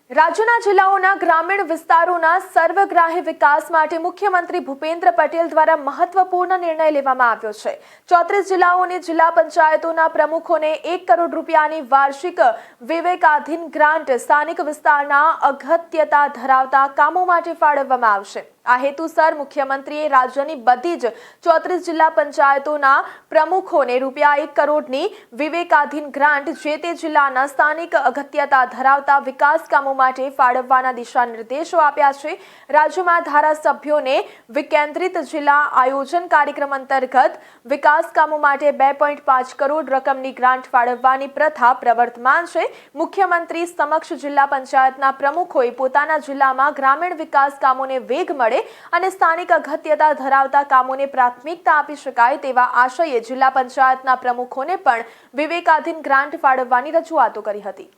રાજ્યના જિલ્લાઓના ગ્રામીણ વિસ્તારોના સર્વગ્રાહી વિકાસ માટે મુખ્યમંત્રી ભૂપેન્દ્ર પટેલ દ્વારા મહત્વપૂર્ણ નિર્ણય લેવામાં આવ્યો છે। 34 જિલ્લાઓની જિલ્લા પંચાયતોના પ્રમુખોને 1 કરોડ રૂપિયાની વાર્ષિક વિવેકાધીન ગ્રાન્ટ સ્થાનિક વિસ્તારના અગત્યતા ધરાવતા કામો માટે ફાળવવામાં આવશે। આ હેતુસર મુખ્યમંત્રીએ રાજ્યની બધી જ 34 જિલ્લા પંચાયતોના પ્રમુખોને રૂપિયા 1 કરોડની વિવેકાધીન ગ્રાન્ટ જે તે જિલ્લાના સ્થાનિક અગત્યતા ધરાવતા વિકાસ કામો માટે ફાળવવાના દિશા નિર્દેશો આપ્યા છે। રાજ્યમાં ધારાસભ્યોને વિકેન્દ્રિત જિલ્લા આયોજન કાર્યક્રમ અંતર્ગત વિકાસ કામો માટે 2.5 કરોડ રકમની ગ્રાન્ટ ફાળવવાની પ્રથા પ્રવર્તમાન છે। મુખ્યમંત્રી સમક્ષ જિલ્લા પંચાયતના પ્રમુખોએ પોતાના જિલ્લામાં ગ્રામીણ વિકાસ કામોને વેગ મળે અને સ્થાનિક અગત્યતા ધરાવતા કામોને પ્રાથમિકતા આપી શકાય તેવા આશયે જિલ્લા પંચાયતના પ્રમુખોને પણ વિવેકાધીન ગ્રાન્ટ ફાળવવાની રજૂઆતો કરી હતી।